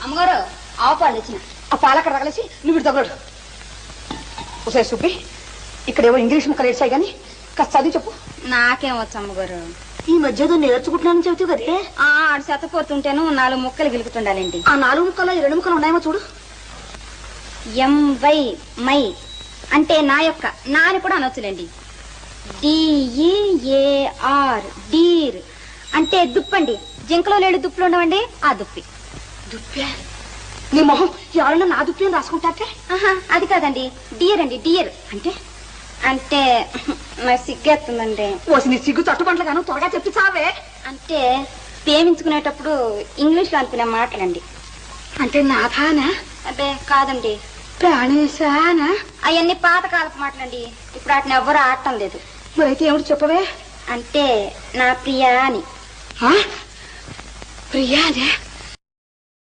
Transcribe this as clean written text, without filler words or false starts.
అమ్మగారు ఆవు పాలు తెచ్చిన. ఆ పాలు అక్కడ తగలేసి నువ్వు ఇటు తగలడు. ఒకసారి సుబ్బి, ఇక్కడేవో ఇంగ్లీష్ ముక్కలు ఏడ్చాయి కానీ కాస్త చదివి చెప్పు. నాకేం వచ్చు అమ్మగారు. ఈ మధ్య నేర్చుకుంటున్నానని చెబుతావు కదే. ఆడు చెత్తపోతుంటేను 4 ముక్కలు గిలుకుతుండాలండి. ఆ 4 ముక్కల్లో 2 ముక్కలు ఉన్నాయేమో చూడు. ఎంవై మై అంటే నా యొక్క, నా అని కూడా అనొచ్చులేండి. DEAR డీర్ అంటే దుప్పండి. జింకలో లేడు దుప్పులు ఉండవండి, ఆ దుప్పి. దుప్పే? నీ మొహం ఎవరన్నా నా దుప్పి అని రాసుకుంటాకే? అది కాదండి, డియర్ అండి. డియర్ అంటే అంటే నాకు సిగ్గేస్తుందండి. ఓసి నీ సిగ్గు తట్టుబంట్ల గాను త్వరగా చెప్పి చావే. అంటే ప్రేమించుకునేటప్పుడు ఇంగ్లీష్ లో అనుకునే మాటలండి. అంటే నాథానా? అదే కాదండి, ప్రాణేశానా? అవన్నీ పాతకాలపు మాటలండి. ఇప్పుడు వాటిని ఎవ్వరూ ఆడటం లేదు. మరైతే ఏమిటి చెప్పవే? అంటే నా ప్రియా అని. ప్రియానే?